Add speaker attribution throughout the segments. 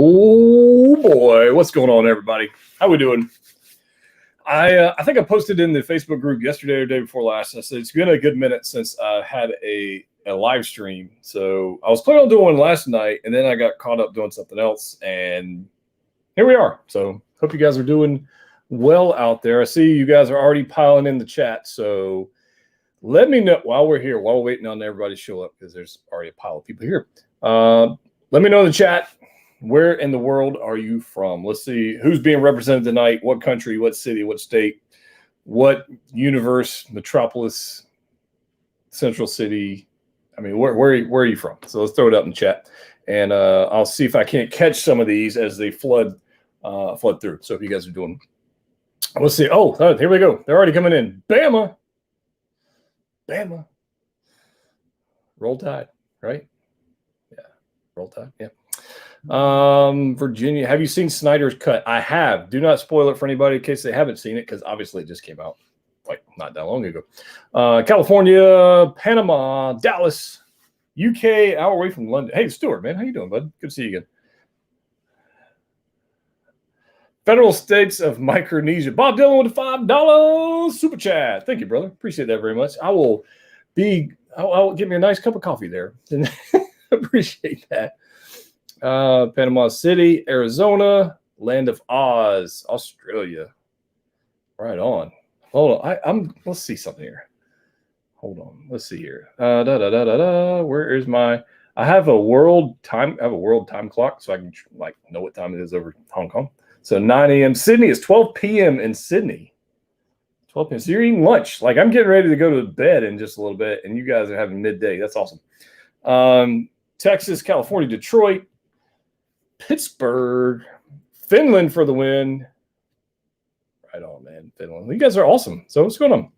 Speaker 1: Oh boy, what's going on, everybody? How we doing? I think I posted in the Facebook group yesterday or day before last. I said it's been a good minute since I had a live stream. So I was planning on doing one last night, and then I got caught up doing something else, and here we are. So hope you guys are doing well out there. I see you guys are already piling in the chat. So let me know while we're here, while we're waiting on everybody to show up, because there's already a pile of people here. Let me know in the chat. Where in the world are you from? Let's see who's being represented tonight. What country, what city, what state, what universe, metropolis, central city. I mean, where are you from? So let's throw it up in the chat, and I'll see if I can't catch some of these as they flood through. So if you guys are doing, let's see. Oh, here we go. They're already coming in. Bama. Roll Tide, right? Yeah, Roll Tide. Yeah. Virginia, have you seen Snyder's Cut? I have. Do not spoil it for anybody in case they haven't seen it, because obviously it just came out like not that long ago. California, Panama, Dallas, UK, hour away from London. Hey, Stuart, man, how you doing, bud? Good to see you again. Federal States of Micronesia. Bob Dylan with a $5 super chat. Thank you, brother. Appreciate that very much. I'll get me a nice cup of coffee there. Appreciate that. Panama City, Arizona, Land of Oz, Australia. Right on. Hold on. Let's see something here. Hold on. Let's see here. Where is my? I have a world time clock, so I can know what time it is over Hong Kong. So 9 a.m. Sydney is 12 p.m. in Sydney. 12 p.m. So you're eating lunch. Like, I'm getting ready to go to bed in just a little bit, and you guys are having midday. That's awesome. Texas, California, Detroit, Pittsburgh, Finland for the win. Right on, man. Finland. You guys are awesome. So what's going on?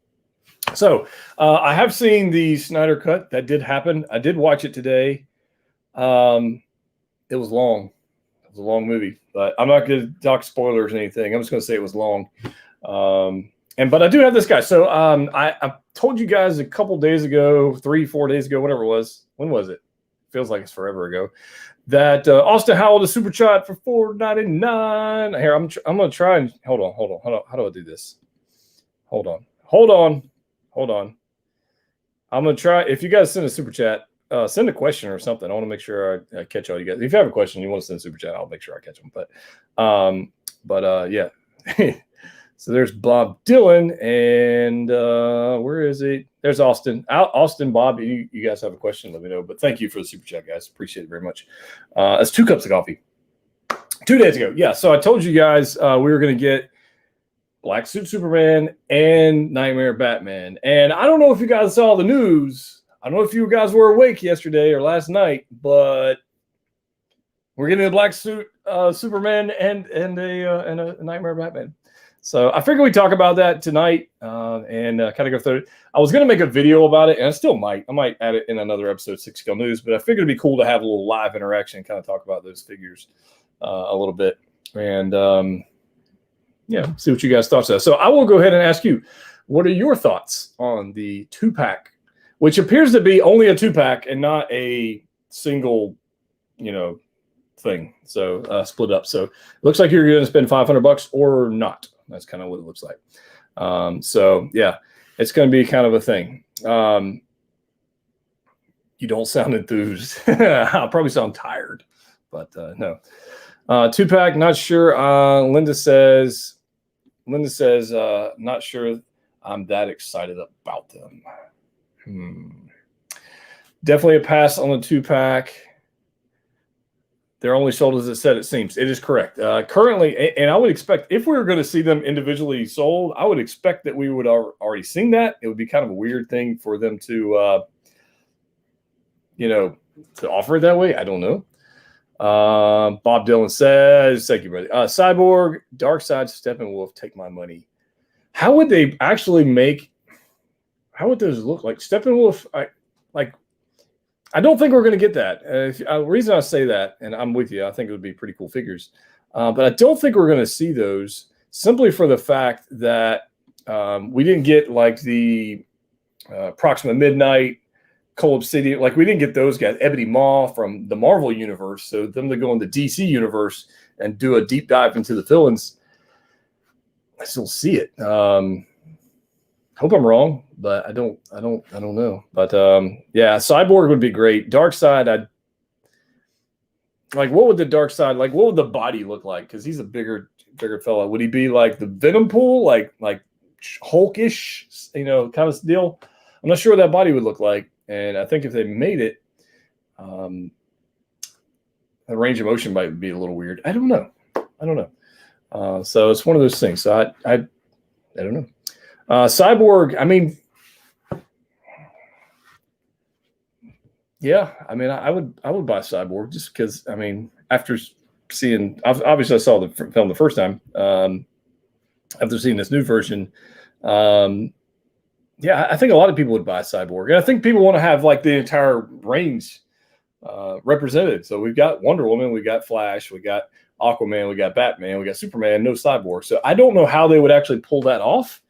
Speaker 1: So I have seen the Snyder Cut. That did happen. I did watch it today. It was long. It was a long movie, but I'm not going to talk spoilers or anything. I'm just going to say it was long. But I do have this guy. So I told you guys a couple days ago, 3-4 days ago, whatever it was. When was it? Feels like it's forever ago. That Austin Howell, the super chat for $4.99. Here, I'm going to try and hold on. How do I do this? Hold on. I'm going to try. If you guys send a super chat, send a question or something. I want to make sure I catch all you guys. If you have a question, you want to send a super chat, I'll make sure I catch them. But yeah. So there's Bob Dylan, and where is it? There's Austin. Austin, Bob, you guys have a question, let me know. But thank you for the super chat, guys. Appreciate it very much. That's 2 cups of coffee. 2 days ago. Yeah, so I told you guys we were going to get Black Suit Superman and Nightmare Batman. And I don't know if you guys saw the news. I don't know if you guys were awake yesterday or last night, but we're getting a Black Suit Superman and a Nightmare Batman. So I figured we'd talk about that tonight and kind of go through it. I was going to make a video about it, and I still might. I might add it in another episode of 6 Scale News, but I figured it'd be cool to have a little live interaction and kind of talk about those figures a little bit. And, see what you guys' thoughts are. So I will go ahead and ask you, what are your thoughts on the 2-pack, which appears to be only a 2-pack and not a single, thing. So split up. So it looks like you're going to spend $500 or not. That's kind of what it looks like. So yeah, it's going to be kind of a thing. You don't sound enthused. I'll probably sound tired, but no. 2-pack, not sure. Linda says, not sure I'm that excited about them. Definitely a pass on the 2-pack. They're only sold as it said it seems. It is correct. Currently, and I would expect if we were going to see them individually sold, I would expect that we would already seen that. It would be kind of a weird thing for them to, to offer it that way. I don't know. Bob Dylan says, thank you, brother. Cyborg, Darkseid, Steppenwolf, take my money. How would they actually how would those look like? Steppenwolf, I don't think we're going to get that. The reason I say that, and I'm with you, I think it would be pretty cool figures. But I don't think we're going to see those simply for the fact that we didn't get like the Proxima Midnight Cole Obsidian, like we didn't get those guys, Ebony Maw from the Marvel universe. So them to go in the DC universe and do a deep dive into the villains, I still see it. Hope I'm wrong, but I don't know. But yeah, Cyborg would be great. Darkseid, I'd like. What would the Darkseid like? What would the body look like? Because he's a bigger fella. Would he be like the Venom Pool, like Hulkish, kind of deal? I'm not sure what that body would look like. And I think if they made it, the range of motion might be a little weird. I don't know. So it's one of those things. So I don't know. Cyborg, I mean, yeah, I mean, I would buy Cyborg just because, I mean, after seeing, obviously I saw the film the first time. After seeing this new version, yeah, I think a lot of people would buy Cyborg, and I think people want to have like the entire range represented. So we've got Wonder Woman, we got Flash, we got Aquaman, we got Batman, we got Superman, no Cyborg. So I don't know how they would actually pull that off,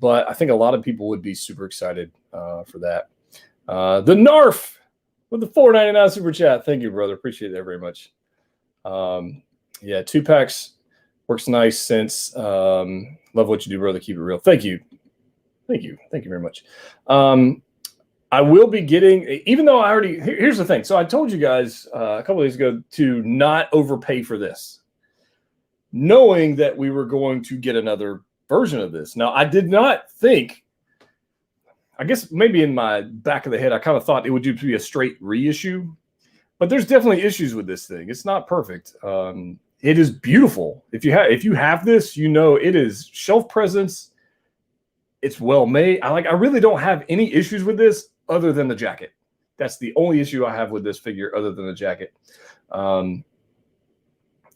Speaker 1: but I think a lot of people would be super excited for that. The Narf with the $4.99 super chat. Thank you, brother. Appreciate that very much. Yeah, 2-packs works nice since love what you do, brother. Keep it real. Thank you. Thank you very much. I will be getting, even though here's the thing. So I told you guys a couple of days ago to not overpay for this, knowing that we were going to get another version of this. Now, I did not think, I guess maybe in my back of the head, I kind of thought it would be a straight reissue, but there's definitely issues with this thing. It's not perfect. It is beautiful. If you have this, it is shelf presence. It's well made. I really don't have any issues with this other than the jacket. That's the only issue I have with this figure other than the jacket. And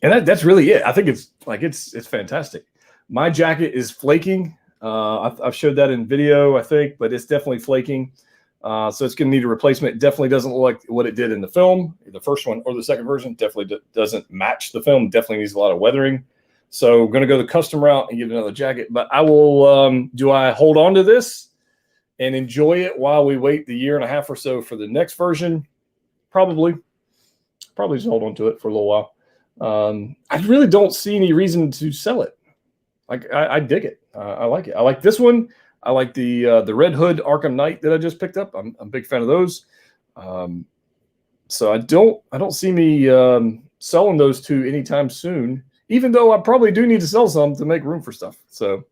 Speaker 1: that's really it. I think it's fantastic. My jacket is flaking. I've showed that in video, I think, but it's definitely flaking. So it's going to need a replacement. It definitely doesn't look like what it did in the film, the first one or the second version. Definitely doesn't match the film. Definitely needs a lot of weathering. So I'm going to go the custom route and get another jacket. But I will, do I hold on to this and enjoy it while we wait the year and a half or so for the next version? Probably just hold on to it for a little while. I really don't see any reason to sell it. Like I dig it. I like it. I like this one. I like the Red Hood Arkham Knight that I just picked up. I'm a big fan of those. So I don't see me selling those two anytime soon, even though I probably do need to sell some to make room for stuff. So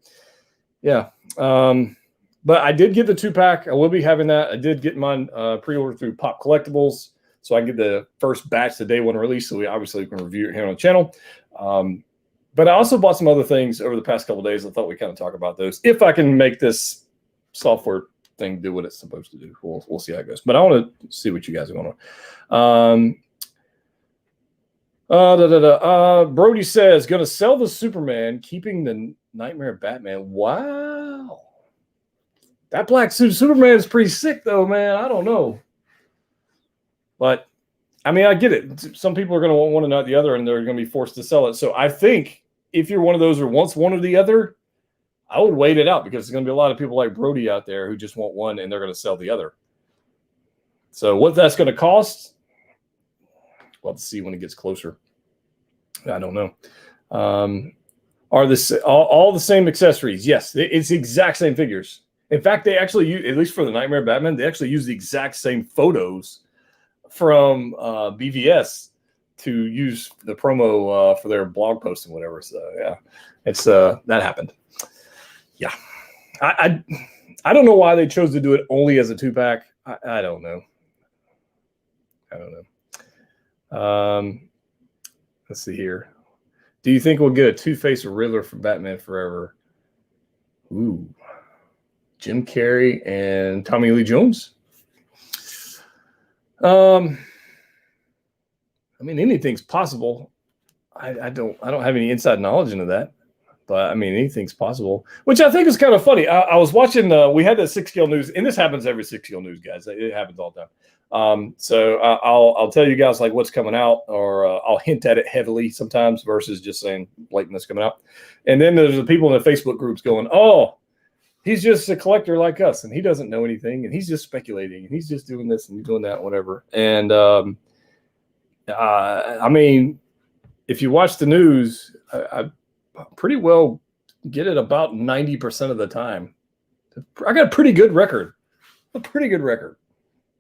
Speaker 1: yeah. But I did get the 2-pack. I will be having that. I did get mine pre-ordered through Pop Collectibles, so I can get the first batch the day one release. So we obviously can review it here on the channel. But I also bought some other things over the past couple of days. I thought we kind of talk about those. If I can make this software thing do what it's supposed to do, we'll see how it goes. But I want to see what you guys are going on. Brody says, going to sell the Superman, keeping the Nightmare Batman. Wow. That black suit Superman is pretty sick, though, man. I don't know. But, I mean, I get it. Some people are going to want one and not the other, and they're going to be forced to sell it. So I think if you're one of those who wants one or the other, I would wait it out, because there's going to be a lot of people like Brody out there who just want one and they're going to sell the other. So what that's going to cost, we'll have to see when it gets closer. I don't know. Are all the same accessories? Yes, it's the exact same figures. In fact, they actually use, at least for the Nightmare Batman, they actually use the exact same photos from BVS to use the promo for their blog post and whatever. So yeah, it's that happened. Yeah, I don't know why they chose to do it only as a 2-pack. I don't know. Let's see here. Do you think we'll get a Two-Face or Riddler for Batman Forever? Ooh, Jim Carrey and Tommy Lee Jones. I mean, anything's possible. I don't have any inside knowledge into that, but I mean, anything's possible, which I think is kind of funny. I was watching, we had that 6 Scale News, and this happens every 6 Scale News, guys. It happens all the time. So I'll tell you guys like what's coming out, or I'll hint at it heavily sometimes versus just saying blatant that's coming out. And then there's the people in the Facebook groups going, oh, He's just a collector like us, and he doesn't know anything, and he's just speculating, and he's just doing this and doing that, whatever. And I mean, if you watch the news, I pretty well get it about 90% of the time. I got a pretty good record.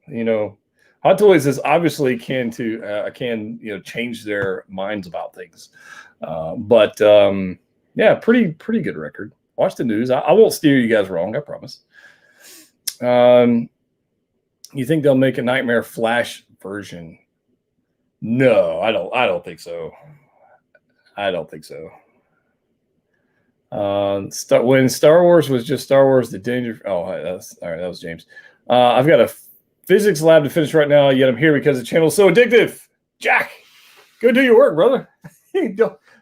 Speaker 1: You know, Hot Toys is obviously can change their minds about things, but yeah, pretty good record. Watch the news. I won't steer you guys wrong. I promise. You think they'll make a Nightmare Flash version? No, I don't think so. When Star Wars was just Star Wars, the danger. Oh, that's all right. That was James. I've got a physics lab to finish right now. Yet I'm here because the channel is so addictive. Jack, go do your work, brother.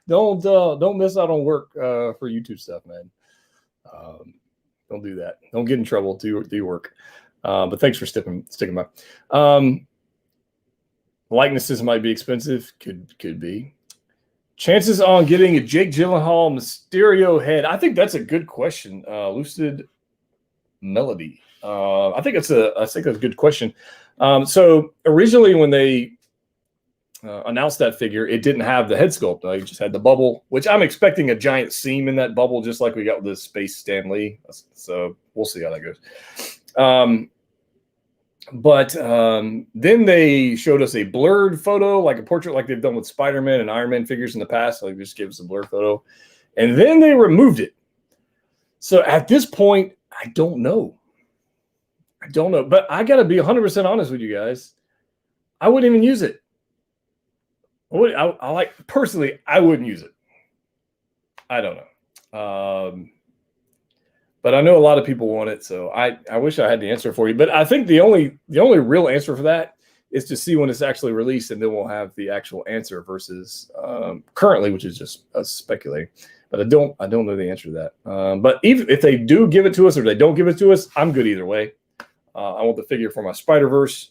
Speaker 1: don't miss out on work for YouTube stuff, man. Don't do that. Don't get in trouble. Do your work. But thanks for sticking by. Likenesses might be expensive. Could be. Chances on getting a Jake Gyllenhaal Mysterio head. I think that's a good question. Lucid Melody. I think that's a good question. So originally when they announced that figure, it didn't have the head sculpt. It just had the bubble, which I'm expecting a giant seam in that bubble, just like we got with the Space Stan Lee. So we'll see how that goes. But then they showed us a blurred photo, like a portrait, like they've done with Spider-Man and Iron Man figures in the past. Like just give us a blurred photo, and then they removed it. So at this point, I don't know. But I got to be 100% honest with you guys. I wouldn't even use it. Personally, I wouldn't use it. I don't know. But I know a lot of people want it, so I wish I had the answer for you. But I think the only real answer for that is to see when it's actually released, and then we'll have the actual answer versus currently, which is just us speculating. But I don't know the answer to that. But even if they do give it to us or they don't give it to us, I'm good either way. I want the figure for my Spider-Verse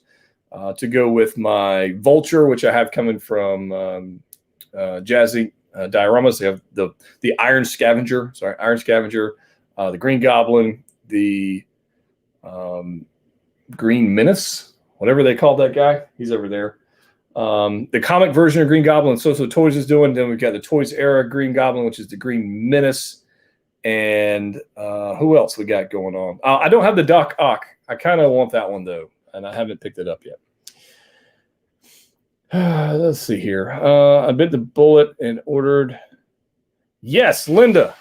Speaker 1: to go with my Vulture, which I have coming from Jazzy Dioramas. They have the Iron Scavenger, the Green Goblin, the Green Menace, whatever they called that guy. He's over there. The comic version of Green Goblin, so Toys is doing. Then we've got the Toys era Green Goblin, which is the Green Menace. And who else we got going on? I don't have the Doc Ock. I kind of want that one, though, and I haven't picked it up yet. Let's see here. I bit the bullet and ordered. Yes, Linda.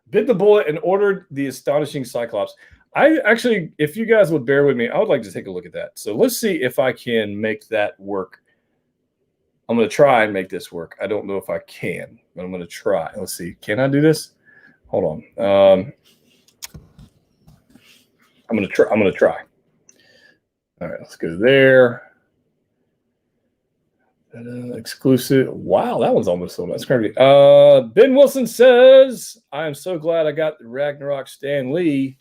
Speaker 1: Bit the bullet and ordered the Astonishing Cyclops. I actually, if you guys would bear with me, I would like to take a look at that. So let's see if I can make that work. I'm going to try and make this work. I don't know if I can, but I'm going to try. Let's see. Can I do this? Hold on. I'm going to try. All right, let's go there. Exclusive. Wow, that one's almost sold out. That's crazy. Ben Wilson says, I am so glad I got the Ragnarok Stan Lee.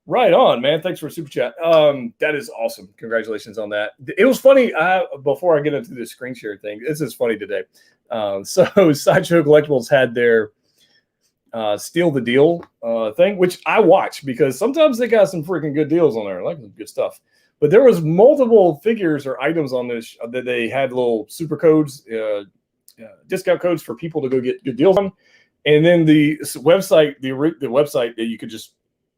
Speaker 1: Right on, man. Thanks for super chat. That is awesome. Congratulations on that. It was funny. Before I get into the screen share thing, this is funny today. So Sideshow Collectibles had their Steal the Deal thing, which I watch because sometimes they got some freaking good deals on there. I like good stuff. But there was multiple figures or items on this that they had little super codes, discount codes for people to go get good deals on. And then the website, the website that you could just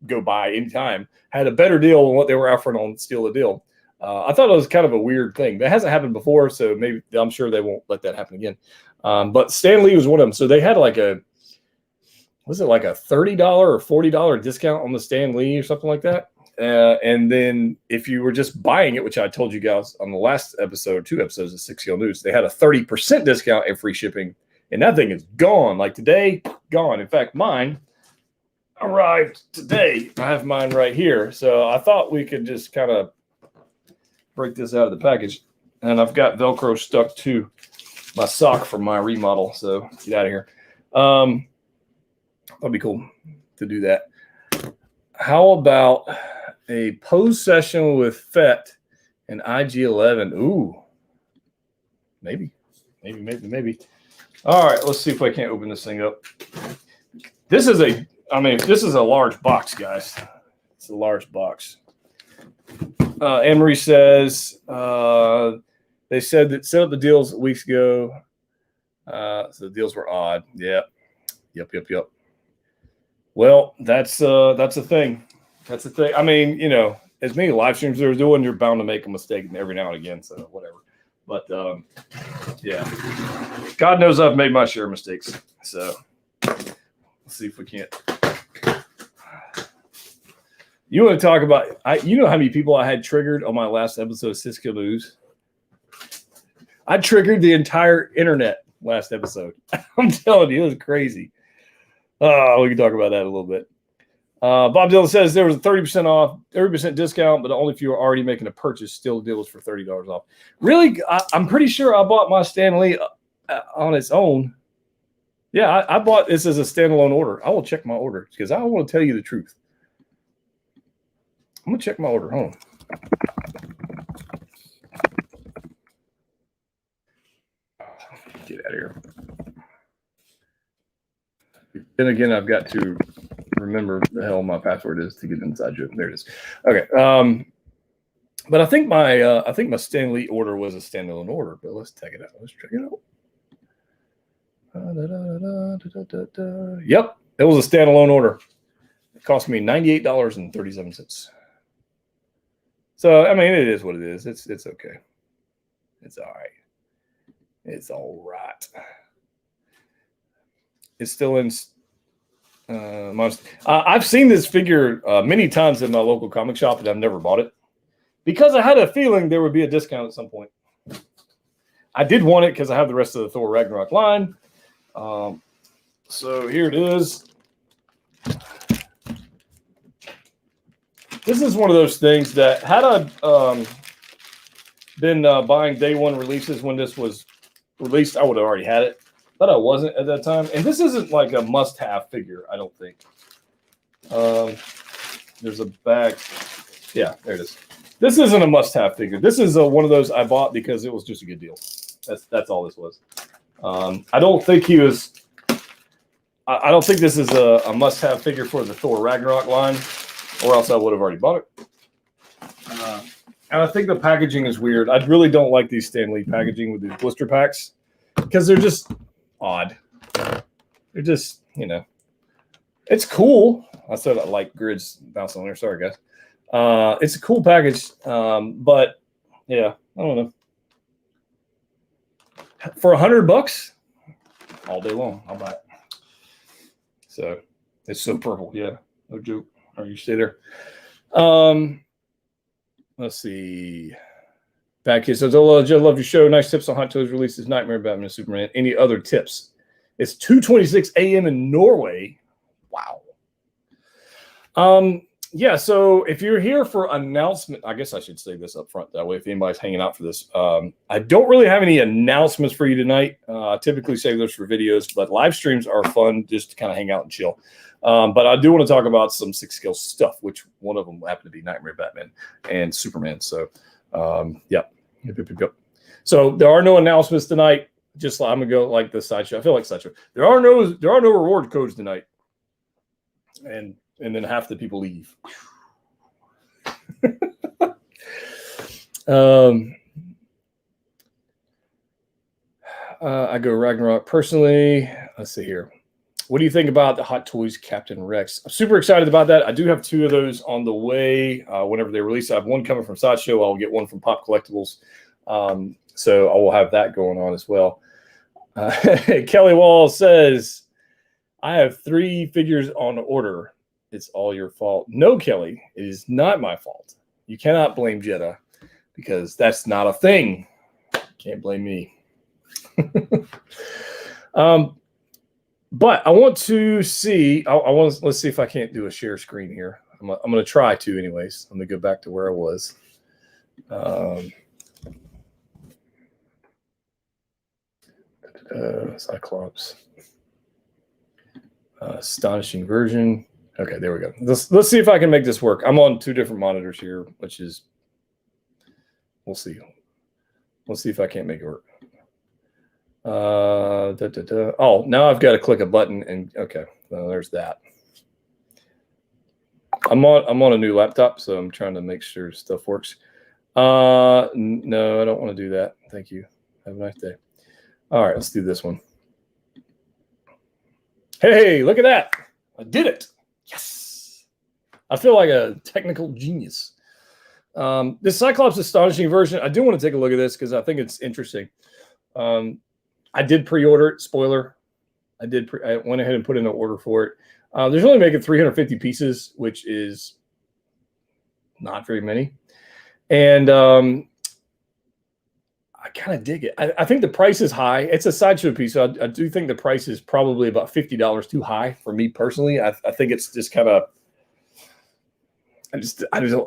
Speaker 1: go buy anytime, had a better deal than what they were offering on Steal the Deal. I thought it was kind of a weird thing. That hasn't happened before, so maybe I'm sure they won't let that happen again. But Stan Lee was one of them. So they had like was it like a $30 or $40 discount on the Stan Lee or something like that? And then if you were just buying it, which I told you guys on the last episode, 2 episodes of 6 News, they had a 30% discount and free shipping. And that thing is gone. Like today, gone. In fact, mine arrived today. I have mine right here. So I thought we could just kind of break this out of the package. And I've got Velcro stuck to my sock from my remodel. So get out of here. That'd be cool to do that. How about a pose session with Fett and IG-11? Ooh, maybe. All right, let's see if I can't open this thing up. This is I mean, this is a large box, guys. It's a large box. Anne-Marie says they said that set up the deals weeks ago. So the deals were odd. Yeah. Yep. Well, that's a thing. That's the thing. I mean, you know, as many live streams they're doing, you're bound to make a mistake every now and again. So whatever. But yeah, God knows I've made my share of mistakes. So let's see if we can't. You want to talk about? You know how many people I had triggered on my last episode of Cisco News? I triggered the entire internet last episode. I'm telling you, it was crazy. We can talk about that a little bit. Bob Dylan says there was a 30% off, 30% discount, but only if you were already making a purchase. Still, the deal was for $30 off. Really, I'm pretty sure I bought my Stan Lee on its own. Yeah, I bought this as a standalone order. I will check my order because I want to tell you the truth. I'm gonna check my order. Hold on. Get out of here. Then again, I've got to remember the hell my password is to get inside you. There it is. Okay. But I think my Stan Lee order was a standalone order. But let's check it out. Yep, it was a standalone order. It cost me $98.37. So I mean, it is what it is. It's okay. It's all right. It's all right. It's still in. I've seen this figure many times in my local comic shop, and I've never bought it because I had a feeling there would be a discount at some point. I did want it because I have the rest of the Thor Ragnarok line. So here it is. This is one of those things that had I been buying day one releases when this was released, I would have already had it, but I wasn't at that time. And this isn't like a must-have figure, I don't think. There's a bag. Yeah, there it is. This isn't a must-have figure. This is one of those I bought because it was just a good deal. That's all this was. I don't think he was. I don't think this is a must-have figure for the Thor Ragnarok line, or else I would have already bought it. And I think the packaging is weird. I really don't like these Stan Lee packaging with these blister packs because they're just odd. They're just, you know, it's cool. I said I like grids bouncing on there. Sorry, guys. It's a cool package, but yeah, I don't know. For $100, all day long, I'll buy it. So it's so purple. Yeah, no joke. All right, you stay there. Let's see. Back here says, "Oh, Joe, love your show. Nice tips on Hot Toys releases, Nightmare, Batman, and Superman. Any other tips?" It's 2:26 a.m. in Norway. Wow. Yeah, so if you're here for announcement, I guess I should say this up front. That way, if anybody's hanging out for this, I don't really have any announcements for you tonight. I typically save those for videos, but live streams are fun just to kind of hang out and chill. But I do want to talk about some six scale stuff, which one of them happened to be Nightmare, Batman, and Superman. So, Yep. So there are no announcements tonight. Just I'm gonna go like the Sideshow. I feel like Sideshow. There are no reward codes tonight, and then half the people leave. I go Ragnarok personally. Let's see here. What do you think about the Hot Toys Captain Rex? I'm super excited about that. I do have two of those on the way whenever they release. I have one coming from Sideshow. I'll get one from Pop Collectibles. So I will have that going on as well. Kelly Wall says, I have 3 figures on order. It's all your fault. No, Kelly, it is not my fault. You cannot blame Jetta because that's not a thing. Can't blame me. But I want to see. Let's see if I can't do a share screen here. I'm going to try to, anyways. I'm going to go back to where I was. Cyclops. Astonishing version. Okay, there we go. Let's see if I can make this work. I'm on 2 different monitors here, which is we'll see. Let's see if I can't make it work. Oh, now I've got to click a button and okay, well, there's that. I'm on a new laptop, so I'm trying to make sure stuff works. No, I don't want to do that. Thank you. Have a nice day. All right, let's do this one. Hey, look at that. I did it. Yes. I feel like a technical genius. This Cyclops Astonishing version, I do want to take a look at this because I think it's interesting. I did pre-order it. Spoiler. I went ahead and put in an order for it. There's only making 350 pieces, which is not very many. And I kind of dig it. I think the price is high. It's a Sideshow piece, so I do think the price is probably about $50 too high for me personally. I think it's just kind of. I just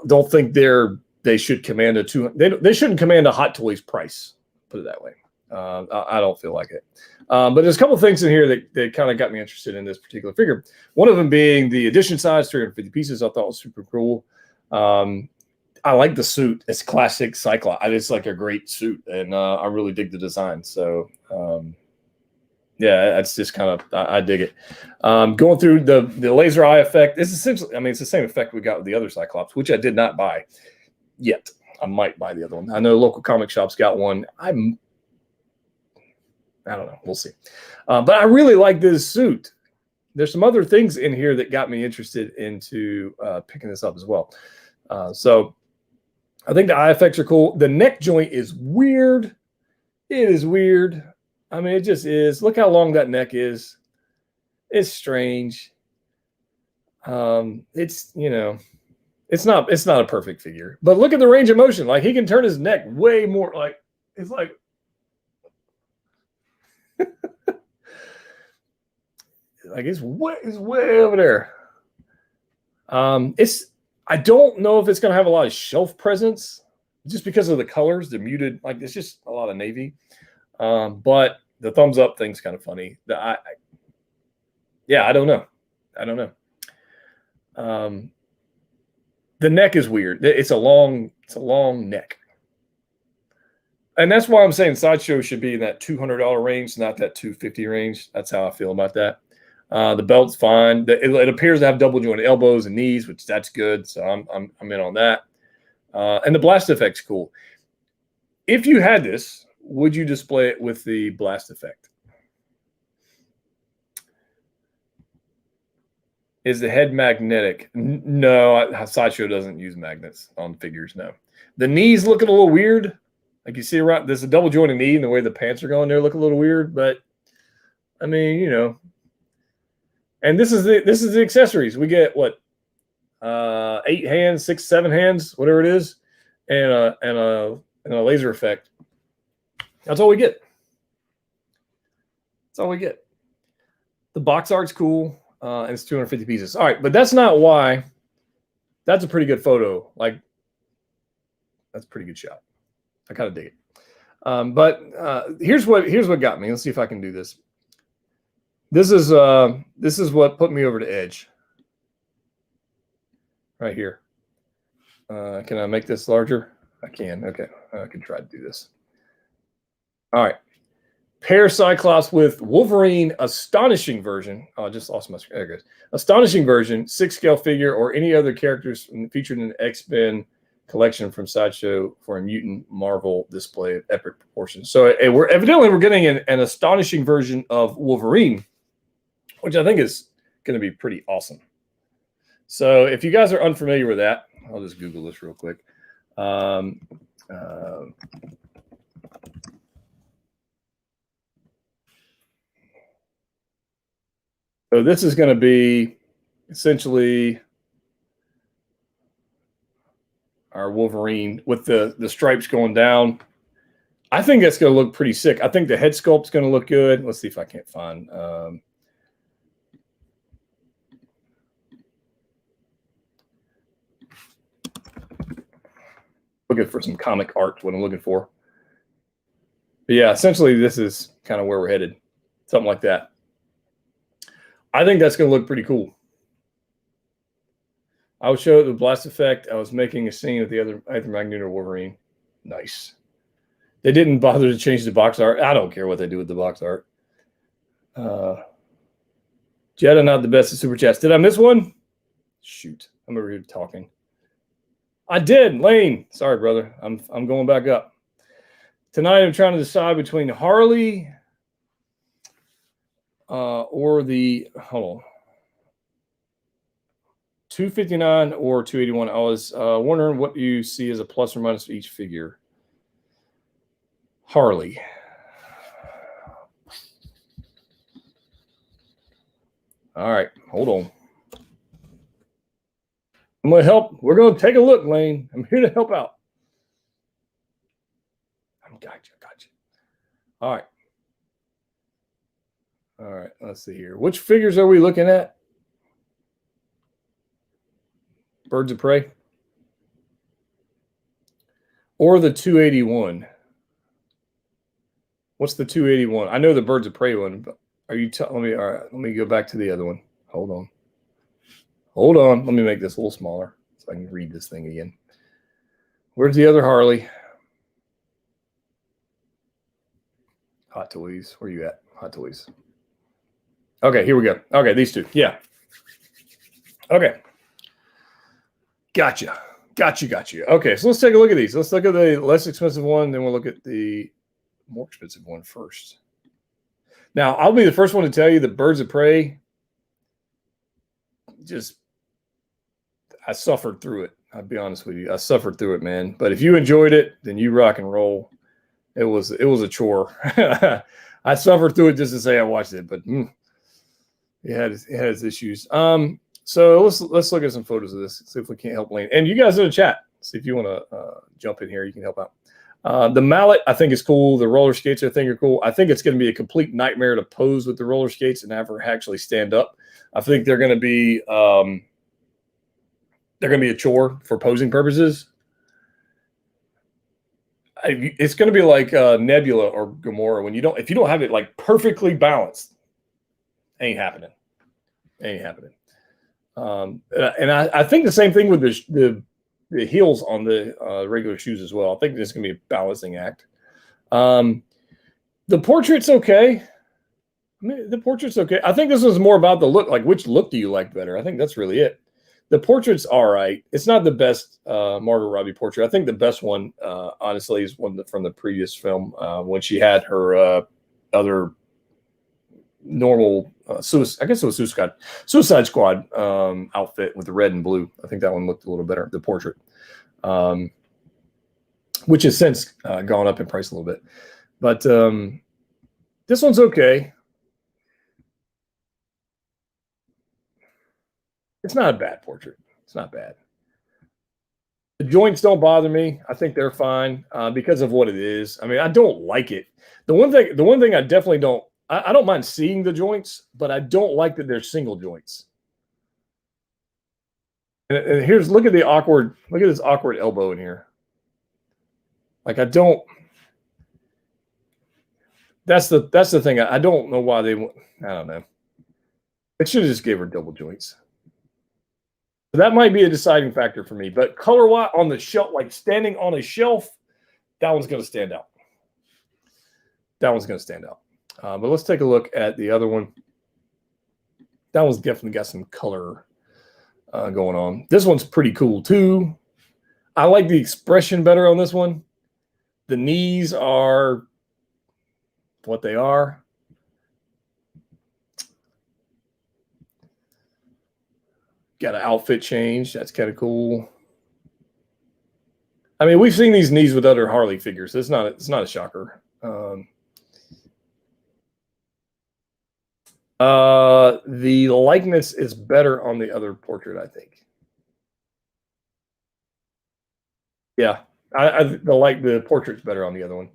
Speaker 1: don't think they should command they shouldn't command a Hot Toys price. Put it that way. I don't feel like it. But there's a couple of things in here that kind of got me interested in this particular figure. One of them being the edition size, 350 pieces. I thought was super cool. I like the suit. It's classic Cyclops. It's like a great suit, and I really dig the design. So, yeah, that's just kind of I dig it. Going through the laser eye effect. It's essentially, I mean, it's the same effect we got with the other Cyclops, which I did not buy yet. I might buy the other one. I know local comic shops got one. I don't know. We'll see. But I really like this suit. There's some other things in here that got me interested into picking this up as well. So I think the eye effects are cool. The neck joint is weird. It is weird. I mean, it just is. Look how long that neck is. It's strange. It's, you know, it's not a perfect figure. But look at the range of motion. Like, he can turn his neck way more. Like, it's like. Like, it's way over there. I don't know if it's going to have a lot of shelf presence just because of the colors, the muted, like it's just a lot of navy. But the thumbs up thing's kind of funny. Yeah, I don't know. The neck is weird. It's a long neck. And that's why I'm saying Sideshow should be in that $200 range, not that $250 range. That's how I feel about that. The belt's fine. It appears to have double jointed elbows and knees, which that's good. So I'm in on that. And the blast effect's cool. If you had this, would you display it with the blast effect? Is the head magnetic? No, Sideshow doesn't use magnets on figures. No, the knees looking a little weird. Like you see around, there's a double jointed knee, and the way the pants are going there look a little weird. But I mean, you know. And this is the accessories. We get what 8 hands, 6, 7 hands, whatever it is, and a laser effect. That's all we get. That's all we get. The box art's cool, and it's 250 pieces. All right, but that's not why. That's a pretty good photo. Like, that's a pretty good shot. I kind of dig it. But here's what got me. Let's see if I can do this. This is what put me over the edge. Right here. Can I make this larger? I can. Okay, I can try to do this. All right. Pair Cyclops with Wolverine Astonishing version. Oh, I just lost my screen. There it goes. Astonishing version, 6-scale figure, or any other characters featured in the X-Men collection from Sideshow for a mutant Marvel display of epic proportions. So we're getting an astonishing version of Wolverine, which I think is going to be pretty awesome. So if you guys are unfamiliar with that, I'll just Google this real quick. So this is going to be essentially our Wolverine with the stripes going down. I think that's going to look pretty sick. I think the head sculpt's going to look good. Let's see if I can't find. Looking for some comic art, what I'm looking for. But yeah, essentially this is kind of where we're headed. Something like that. I think that's going to look pretty cool. I will show the blast effect. I was making a scene with the other Magneto Wolverine. Nice. They didn't bother to change the box art. I don't care what they do with the box art. Jetta, not the best at Super Chats. Did I miss one? Shoot. I'm over here talking. I did, Lane. Sorry, brother. I'm going back up. Tonight I'm trying to decide between Harley or the 259 or 281. I was wondering what you see as a plus or minus for each figure. Harley. All right, hold on. I'm going to help. We're going to take a look, Lane. I'm here to help out. Gotcha. All right. Let's see here. Which figures are we looking at? Birds of Prey or the 281? What's the 281? I know the Birds of Prey one, but are you telling me? All right, let me go back to the other one. Hold on. Let me make this a little smaller so I can read this thing again. Where's the other Harley? Hot Toys. Where you at? Hot Toys. Okay, here we go. Okay, these two. Yeah. Okay. Gotcha. Okay, so let's take a look at these. Let's look at the less expensive one, then we'll look at the more expensive one first. Now, I'll be the first one to tell you the Birds of Prey, I suffered through it. I'll be honest with you. I suffered through it, man. But if you enjoyed it, then you rock and roll. It was a chore. I suffered through it just to say I watched it, but it had its issues. So let's look at some photos of this. See if we can't help Lane. And you guys in the chat, see if you want to jump in here. You can help out. The mallet I think is cool. The roller skates I think are cool. I think it's going to be a complete nightmare to pose with the roller skates and have her actually stand up. I think they're going to be a chore for posing purposes. It's going to be like Nebula or Gamora if you don't have it like perfectly balanced, ain't happening. And I think the same thing with the heels on the regular shoes as well. I think this is going to be a balancing act. The portrait's okay. The portrait's okay. I think this was more about the look. Like, which look do you like better? I think that's really it. The portrait's all right. It's not the best Margot Robbie portrait. I think the best one, honestly, is one from the previous film when she had her other normal I guess it was Suicide Squad outfit with the red and blue. I think that one looked a little better, the portrait, which has since gone up in price a little bit. But this one's okay. It's not a bad portrait. It's not bad. The joints don't bother me. I think they're fine because of what it is. I mean, I don't like it. The one thing I definitely don't. I don't mind seeing the joints, but I don't like that they're single joints. And look at this awkward elbow in here. Like I don't. That's the thing. I don't know why they. I don't know. They should have just gave her double joints. So that might be a deciding factor for me. But color-wise, on the shelf, like standing on a shelf, that one's going to stand out. But let's take a look at the other one. That one's definitely got some color going on. This one's pretty cool too. I like the expression better on this one. The knees are what they are. Got an outfit change. That's kind of cool. I mean, we've seen these knees with other Harley figures. It's not a shocker. The likeness is better on the other portrait, I think. Yeah, the portrait's better on the other one.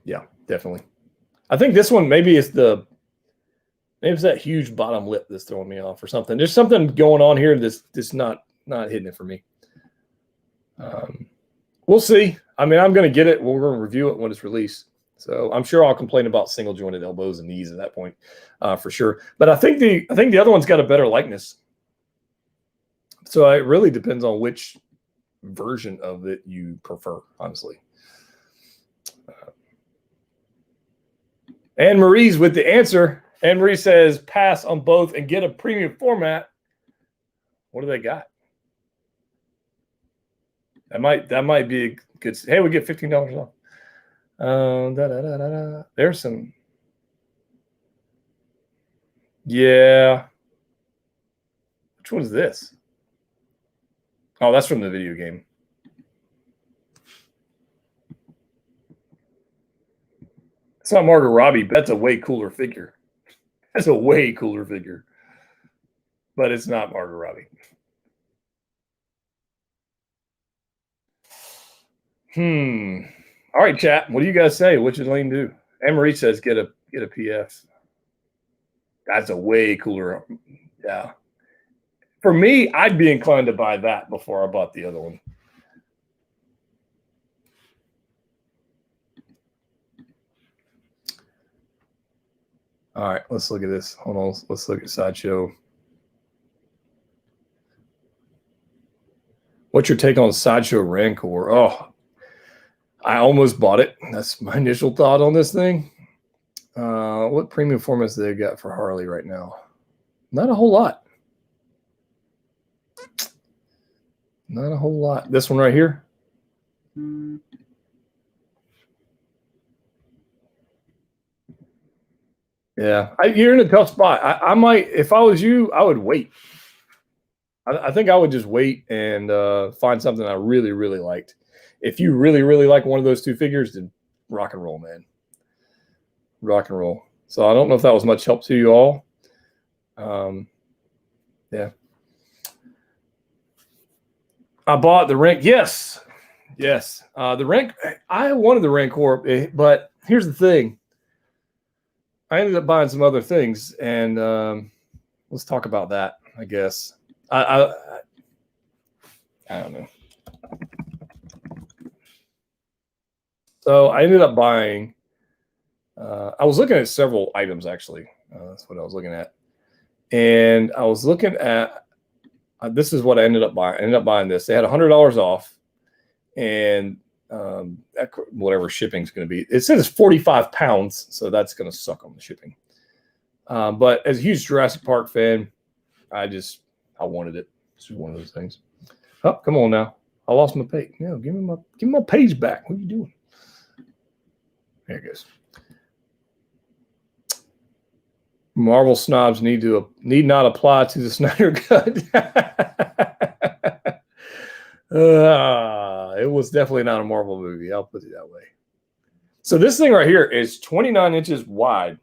Speaker 1: Yeah, definitely. I think this one maybe it's that huge bottom lip that's throwing me off or something. There's something going on here that's not hitting it for me. We'll see. I mean, I'm going to get it. We're going to review it when it's released. So I'm sure I'll complain about single jointed elbows and knees at that point, for sure. But I think the other one's got a better likeness. So it really depends on which version of it you prefer, honestly. Anne Marie's with the answer. Emery says pass on both and get a premium format. What do they got? That might be a good. Hey, we get $15 off. There's some. Yeah. Which one's this? Oh, that's from the video game. It's not Margot Robbie, but that's a way cooler figure. That's a way cooler figure. But it's not Margot Robbie. All right, chat. What do you guys say? What should Lane do? Emery says get a PF. That's a way cooler. Yeah. For me, I'd be inclined to buy that before I bought the other one. All right, let's look at this. Hold on. Let's look at Sideshow. What's your take on Sideshow Rancor? Oh, I almost bought it. That's my initial thought on this thing. What premium formats do they got for Harley right now? Not a whole lot. Not a whole lot. This one right here. Yeah, you're in a tough spot. I might, if I was you, I would wait. I think I would just wait and find something I really, really liked. If you really, really like one of those two figures, then rock and roll, man. Rock and roll. So I don't know if that was much help to you all. Yeah. I bought the rank. Yes. The rank. I wanted the Rancor, but here's the thing. I ended up buying some other things, and let's talk about that. I guess I don't know. So I ended up buying. I was looking at several items actually. That's what I was looking at, and I was looking at. This is what I ended up buying. I ended up buying this. They had $100 off, and whatever shipping's going to be. It says 45 pounds, so that's going to suck on the shipping. But as a huge Jurassic Park fan, I wanted it. It's just one of those things. Oh, come on now. I lost my page. No, give me my page back. What are you doing? There it goes. Marvel snobs need not apply to the Snyder Cut. It was definitely not a Marvel movie. I'll put it that way. So this thing right here is 29 inches wide.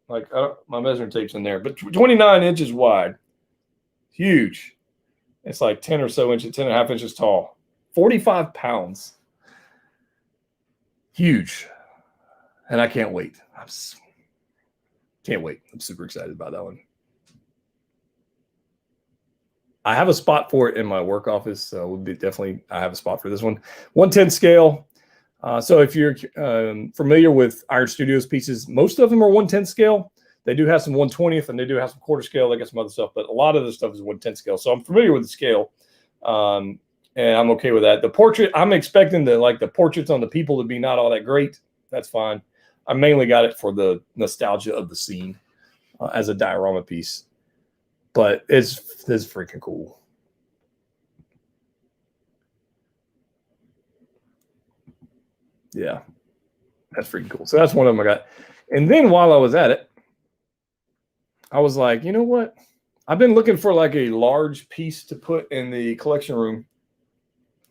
Speaker 1: Like my measuring tape's in there, but 29 inches wide. Huge. It's like 10 or so inches, 10 and a half inches tall. 45 pounds. Huge. And I can't wait. Can't wait. I'm super excited about that one. I have a spot for it in my work office, so I have a spot for this one. 1/10 scale. So if you're familiar with Iron Studios pieces, most of them are 1/10 scale. They do have some 1/20th, and they do have some quarter scale. They got some other stuff, but a lot of the stuff is 1/10 scale. So I'm familiar with the scale, and I'm okay with that. The portrait, I'm expecting the portraits on the people to be not all that great. That's fine. I mainly got it for the nostalgia of the scene as a diorama piece. But it's freaking cool. Yeah, that's freaking cool. So that's one of them I got. And then while I was at it, I was like, you know what? I've been looking for like a large piece to put in the collection room,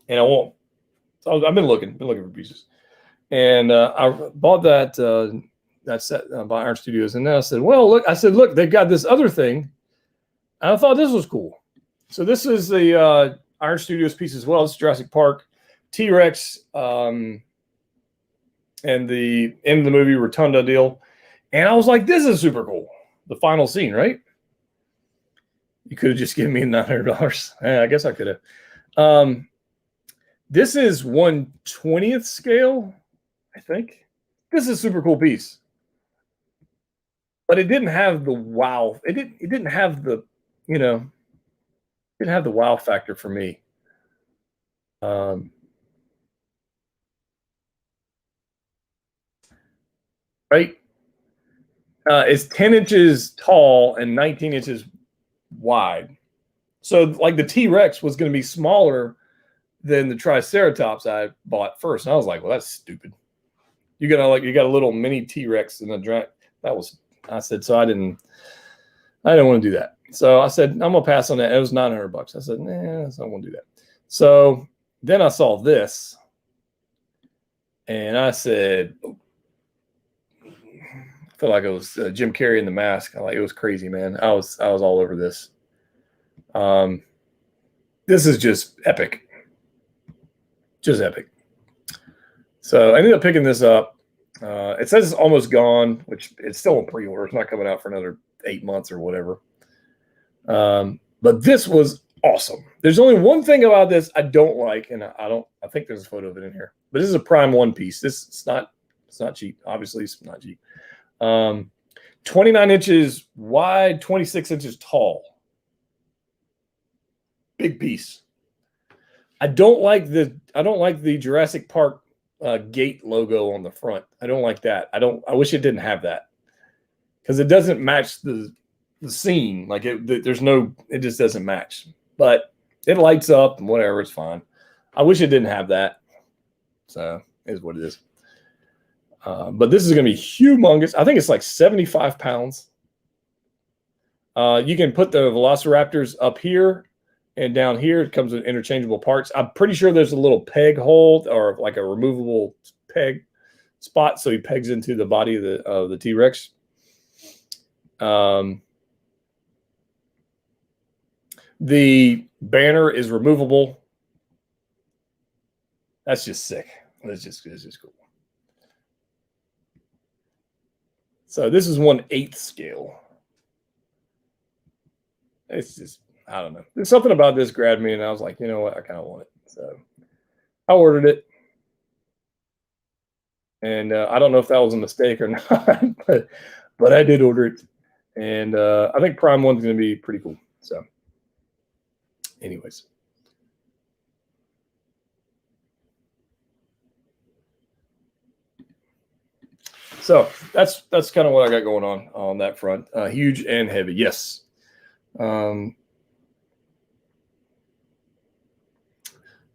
Speaker 1: and I won't. So I've been looking for pieces, and I bought that set by Iron Studios, and then I said, well, look, they've got this other thing. And I thought this was cool. So this is the Iron Studios piece as well. It's Jurassic Park, T-Rex, and the end of the movie Rotunda deal. And I was like, this is super cool. The final scene, right? You could have just given me $900. I guess I could have. This is 1/20th scale, I think. This is a super cool piece. But it didn't have the wow. It didn't have the, didn't have the wow factor for me. Right? It's 10 inches tall and 19 inches wide. So like the T-Rex was going to be smaller than the Triceratops I bought first. And I was like, well, that's stupid. You got a little mini T-Rex in the giant. I said, so I didn't want to do that. So I said, I'm going to pass on that. It was $900. I said, nah, I don't want to do that. So then I saw this and I said, I felt like it was Jim Carrey in The Mask. It was crazy, man. I was all over this. This is just epic. Just epic. So I ended up picking this up. It says it's almost gone, which it's still in pre-order. It's not coming out for another 8 months or whatever. But this was awesome. There's only one thing about this I don't like, and I think there's a photo of it in here. But this is a Prime One piece. It's not cheap. Obviously, it's not cheap. 29 inches wide, 26 inches tall. Big piece. I don't like the Jurassic Park gate logo on the front. I don't like that. I wish it didn't have that because it doesn't match the scene. Like it just doesn't match. But it lights up and whatever. It's fine. I wish it didn't have that. So it is what it is. But this is going to be humongous. I think it's like 75 pounds. You can put the Velociraptors up here and down here. It comes with interchangeable parts. I'm pretty sure there's a little peg hold or like a removable peg spot. So he pegs into the body of the T-Rex. The banner is removable. That's just sick. It's just cool. So this is 1/8 scale. It's just, I don't know. There's something about this grabbed me, and I was like, you know what? I kind of want it. So I ordered it. And I don't know if that was a mistake or not, but I did order it. And I think Prime One's going to be pretty cool. So anyways. So that's kind of what I got going on that front. Huge and heavy, yes.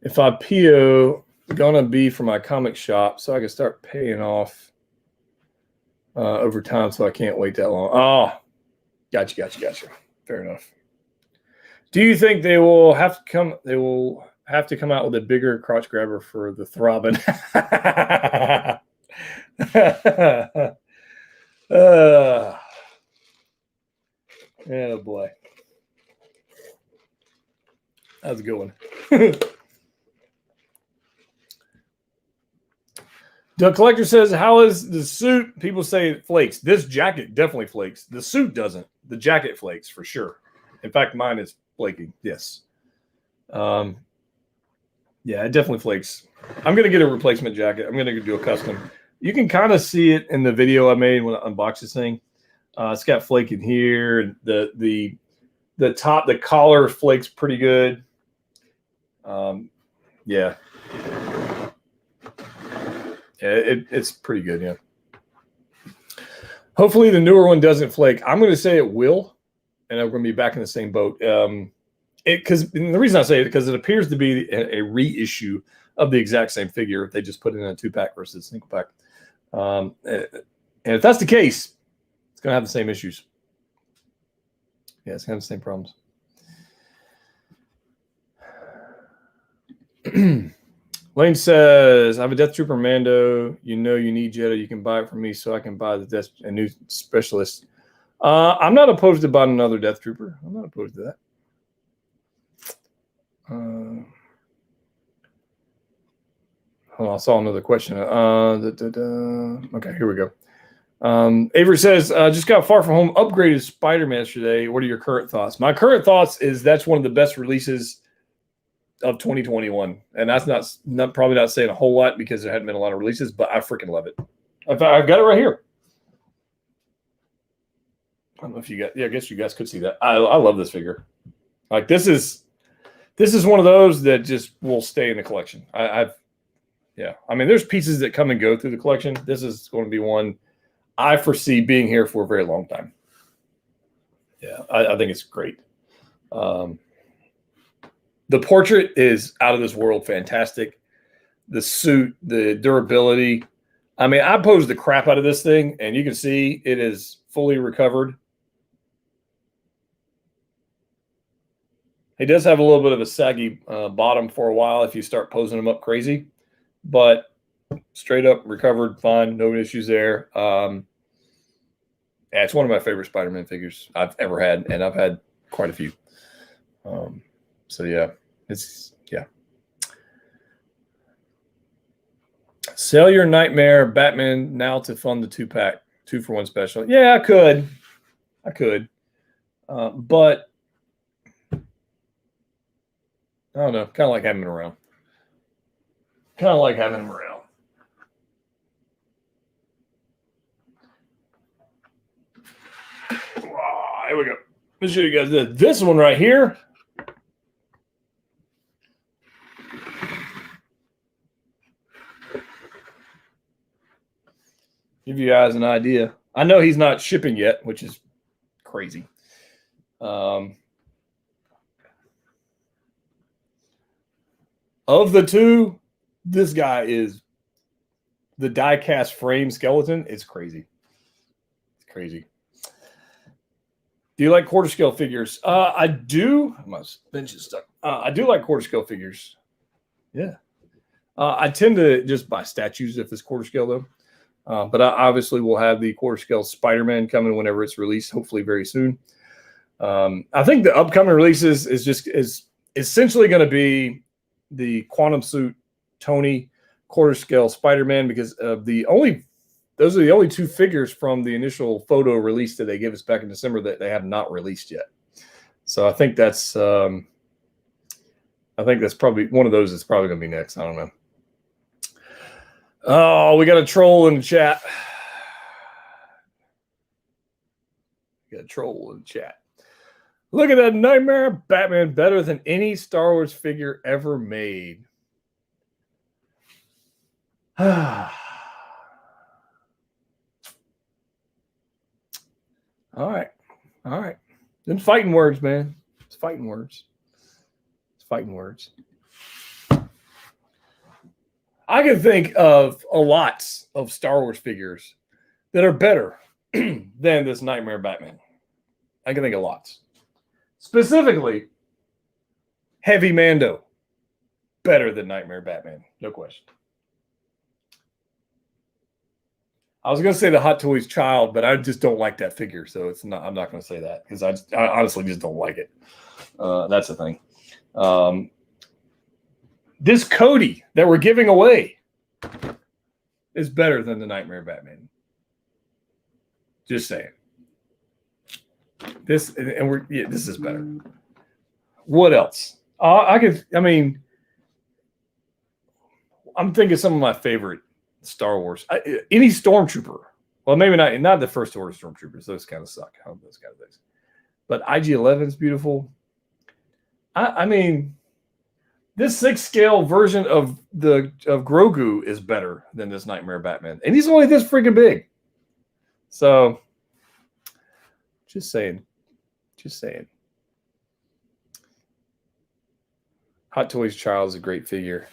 Speaker 1: If I PO, gonna be for my comic shop, so I can start paying off over time. So I can't wait that long. Oh, gotcha. Fair enough. Do you think they will have to come? They will have to come out with a bigger crotch grabber for the throbbing. Oh boy, that's a good one. The collector says, how is the suit? People say it flakes. This jacket definitely flakes. The suit doesn't. The jacket flakes for sure. In fact, mine is flaking. Yes. Yeah, it definitely flakes. I'm going to get a replacement jacket. I'm going to do a custom. You can kind of see it in the video I made when I unboxed this thing. It's got flake in here. And the collar flakes pretty good. Yeah. It's pretty good, yeah. Hopefully the newer one doesn't flake. I'm going to say it will, and I'm going to be back in the same boat. Because the reason I say it because it appears to be a reissue of the exact same figure. They just put it in a 2-pack versus a single pack. And if that's the case, it's going to have the same issues. Yeah, it's going to have the same problems. Lane says, I have a Death Trooper Mando. You know you need Jetta. You can buy it from me so I can buy a new specialist. I'm not opposed to buying another Death Trooper. I'm not opposed to that. I saw another question. Okay, here we go. Avery says, just got Far From Home upgraded Spider-Man yesterday. What are your current thoughts? My current thoughts is that's one of the best releases of 2021. And that's not probably not saying a whole lot because there hadn't been a lot of releases, but I freaking love it. I've got it right here. I don't know if you got, yeah, I guess you guys could see that. I love this figure. Like this is one of those that just will stay in the collection. Yeah. I mean, there's pieces that come and go through the collection. This is going to be one I foresee being here for a very long time. Yeah, I think it's great. The portrait is out of this world fantastic. The suit, the durability. I mean, I posed the crap out of this thing, and you can see it is fully recovered. He does have a little bit of a saggy bottom for a while if you start posing him up crazy, but straight up recovered, fine, no issues there. Yeah, it's one of my favorite Spider-Man figures I've ever had, and I've had quite a few. So yeah, yeah. Sell your Nightmare Batman now to fund the 2-pack, 2-for-1 special. Yeah, I could, but I don't know. Kind of like having him around. Oh, here we go. Let me show you guys this. This one right here. Give you guys an idea. I know he's not shipping yet, which is crazy. Of the two, this guy is the die-cast frame skeleton. It's crazy. It's crazy. Do you like quarter scale figures? I do. My bench is stuck. I do like quarter scale figures. Yeah. I tend to just buy statues if it's quarter scale though. But I obviously will have the quarter scale Spider-Man coming whenever it's released, hopefully very soon. I think the upcoming releases is essentially going to be the Quantum Suit Tony quarter scale Spider-Man, because those are the only 2 figures from the initial photo release that they gave us back in December that they have not released yet. So I think that's probably one of those. Is probably going to be next. I don't know. Oh, we got a troll in the chat. Look at that Nightmare Batman, better than any Star Wars figure ever made. All right. Then fighting words, man. It's fighting words. I can think of a lot of Star Wars figures that are better than this Nightmare Batman. I can think of lots. Specifically, Heavy Mando, better than Nightmare Batman, no question. I was going to say the Hot Toys Child, but I just don't like that figure, so it's not. I'm not going to say that because I honestly just don't like it. That's the thing. This Cody that we're giving away is better than the Nightmare Batman. Just saying. This is better. What else? I'm thinking some of my favorite Star Wars. Any Stormtrooper. Well, maybe not the first order Stormtroopers. Those kind of suck. Those kind of things. But IG-11 is beautiful. I mean, this 6-scale version of Grogu is better than this Nightmare Batman, and he's only this freaking big. So, just saying. Hot Toys Child is a great figure.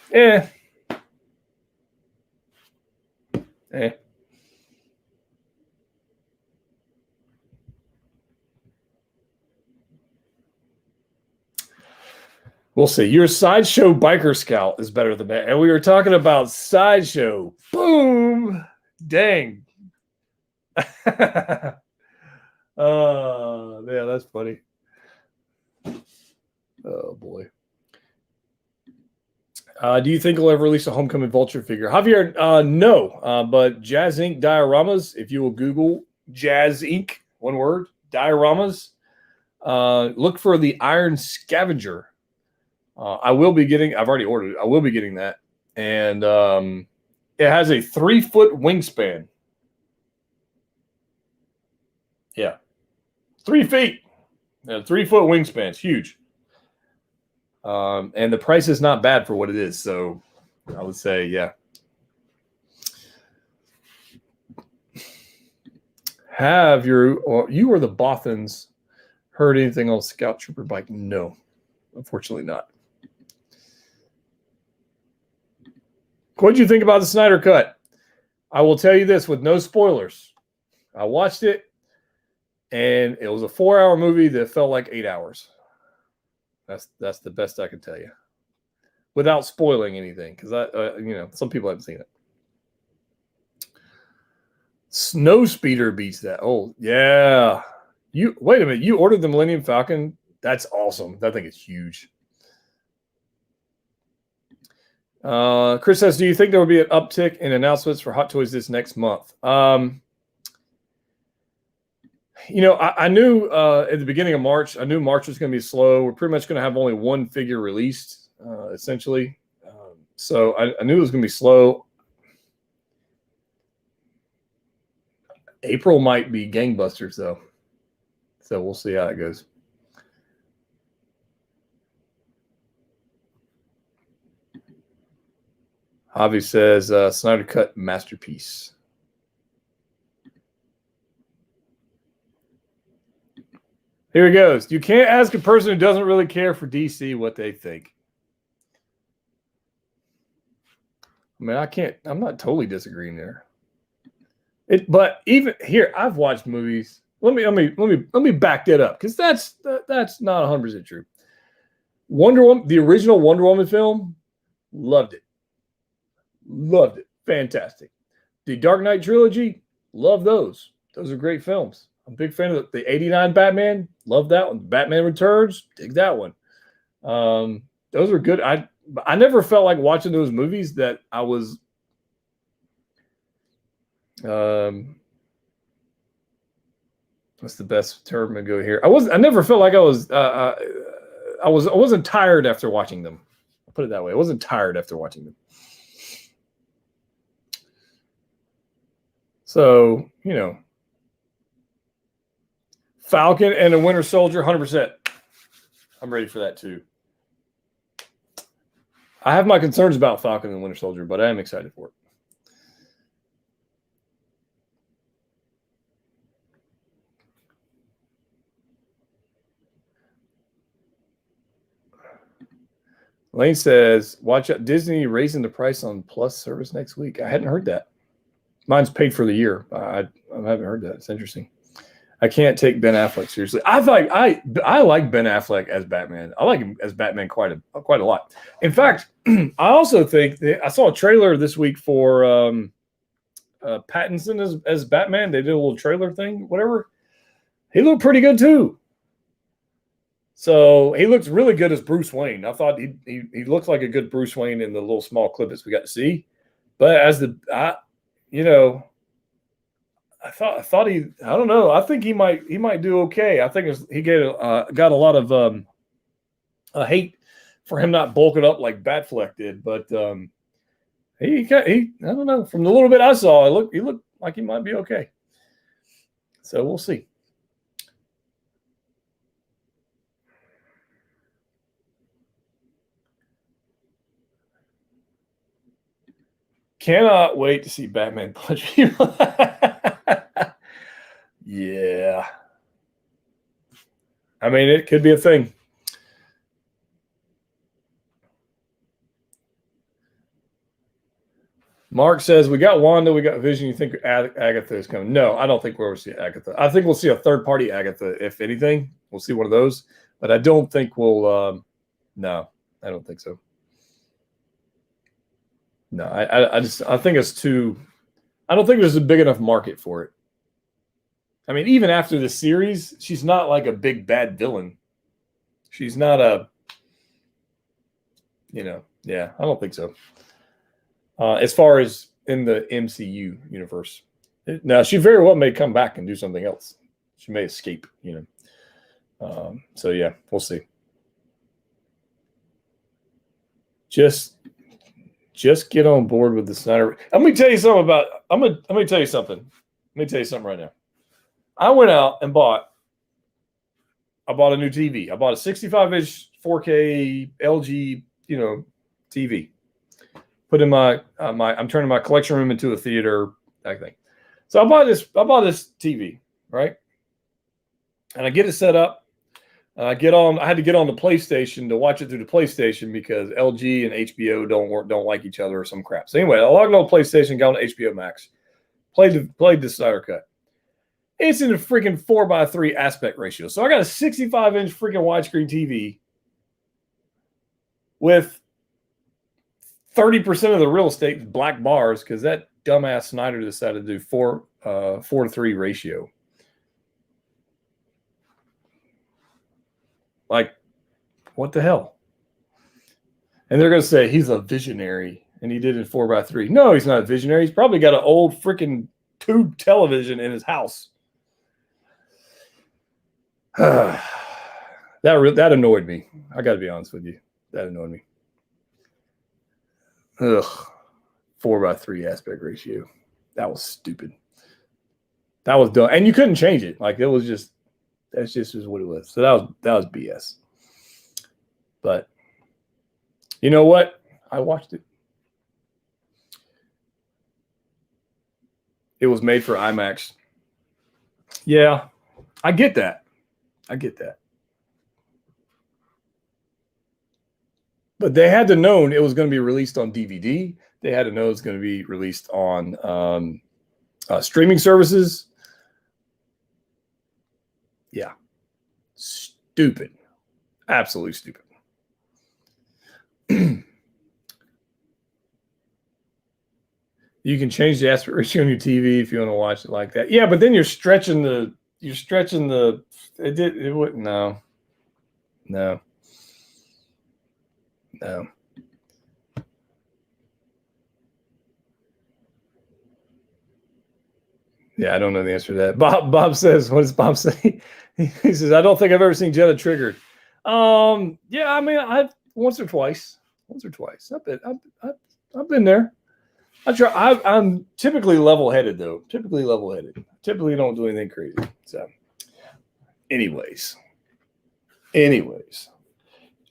Speaker 1: We'll see. Your Sideshow Biker Scout is better than that. And we were talking about Sideshow. Boom. Dang. Yeah, that's funny. Oh, boy. Do you think he'll ever release a Homecoming Vulture figure? Javier, no. But Jazz Inc. dioramas, if you will Google Jazz Inc., one word, dioramas, look for the Iron Scavenger. I've already ordered it. I will be getting that. And it has a 3-foot wingspan. Yeah. 3 feet. Yeah, 3-foot wingspan. It's huge. And the price is not bad for what it is. So I would say, yeah. Have you or the Bothans heard anything on Scout Trooper bike? No, unfortunately not. What did you think about the Snyder Cut? I will tell you this with no spoilers. I watched it, and it was a 4-hour movie that felt like 8 hours. That's the best I can tell you, without spoiling anything, because some people haven't seen it. Snow Speeder beats that. Oh yeah, wait a minute. You ordered the Millennium Falcon? That's awesome. That thing is huge. Chris says, do you think there will be an uptick in announcements for Hot Toys this next month? I knew at the beginning of March, I knew March was going to be slow. We're pretty much going to have only one figure released, essentially. So I knew it was going to be slow. April might be gangbusters, though. So we'll see how it goes. Javi says, Snyder Cut masterpiece. Here he goes. You can't ask a person who doesn't really care for DC what they think. I mean, I'm not totally disagreeing there. But even here, I've watched movies. Let me back that up, because that's not 100% true. Wonder Woman, the original Wonder Woman film, loved it. Loved it. Fantastic. The Dark Knight trilogy, love those. Those are great films. I'm a big fan of the 89 Batman. Love that one. Batman Returns, dig that one. Those are good. I never felt like watching those movies that I was what's the best term to go here? I never felt like I wasn't tired after watching them. I'll put it that way. I wasn't tired after watching them. So, Falcon and the Winter Soldier, 100%. I'm ready for that too. I have my concerns about Falcon and Winter Soldier, but I am excited for it. Lane says, watch out, Disney raising the price on Plus service next week. I hadn't heard that. Mine's paid for the year. I haven't heard that. It's interesting. I can't take Ben Affleck seriously. I like Ben Affleck as Batman. I like him as Batman quite a lot. In fact, I also think that I saw a trailer this week for Pattinson as Batman. They did a little trailer thing, whatever. He looked pretty good too. So he looks really good as Bruce Wayne. I thought he looks like a good Bruce Wayne in the little small clip that we got to see. But as I don't know. I think he might do okay. I think he got a lot of hate for him not bulking up like Batfleck did, but I don't know. From the little bit I saw, he looked like he might be okay. So we'll see. Cannot wait to see Batman punch people. Yeah. I mean, it could be a thing. Mark says, we got Wanda, we got Vision. You think Agatha is coming? No, I don't think we'll see Agatha. I think we'll see a third-party Agatha, if anything. We'll see one of those. But I don't think we'll no, I don't think so. No, I think it's too. I don't think there's a big enough market for it. I mean, even after the series, she's not like a big bad villain. She's not a. Yeah, I don't think so. As far as in the MCU universe, now she very well may come back and do something else. She may escape. So yeah, we'll see. Just get on board with the Snyder. Let me tell you something right now. I went out and bought a new TV. I bought a 65-inch 4K LG, TV. Put in I'm turning my collection room into a theater, that thing. So I bought this TV. right? And I get it set up. I had to get on the PlayStation to watch it through the PlayStation because LG and HBO don't like each other or some crap. So anyway, I logged on PlayStation, got on HBO Max, played the Snyder Cut. It's in a freaking 4:3 aspect ratio. So I got a 65-inch freaking widescreen TV with 30% of the real estate black bars because that dumbass Snyder decided to do 4:3 ratio. Like, what the hell? And they're going to say he's a visionary and he did it 4:3. No, he's not a visionary. He's probably got an old freaking tube television in his house. That annoyed me. I got to be honest with you. That annoyed me. 4:3 aspect ratio. That was stupid. That was dumb. And you couldn't change it. Like, it was just, that's just what it was. So that was BS. But you know what? I watched it. It was made for IMAX. Yeah, I get that. But they had to know it was going to be released on DVD. They had to know it was going to be released on streaming services. Yeah. Stupid. Absolutely stupid. You can change the aspect ratio on your TV if you want to watch it like that. Yeah, but then it wouldn't, no. Yeah, I don't know the answer to that. Bob says, what does Bob say? He says, I don't think I've ever seen Jetta triggered. Yeah, I mean, I've once or twice. I've been there. I'm typically level-headed, though. Typically don't do anything crazy. So, anyways.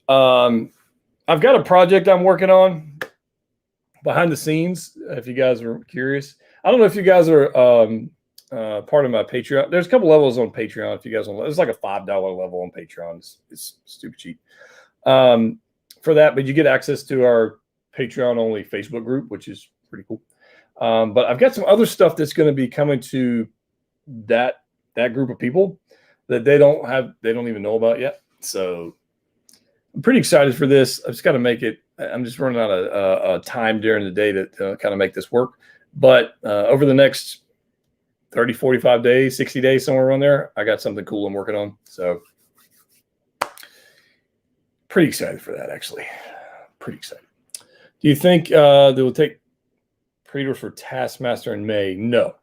Speaker 1: I've got a project I'm working on behind the scenes, if you guys are curious. I don't know if you guys are part of my Patreon. There's a couple levels on Patreon if you guys want. It's like a $5 level on Patreon. It's stupid cheap for that, but you get access to our Patreon-only Facebook group, which is pretty cool. But I've got some other stuff that's going to be coming to that group of people that they don't even know about yet. So I'm pretty excited for this. I've just got to make it. I'm just running out of time during the day to kind of make this work. But over the next 30, 45 days, 60 days, somewhere around there, I got something cool I'm working on. So pretty excited for that, actually. Pretty excited. Do you think they will take pre-orders for Taskmaster in May? No.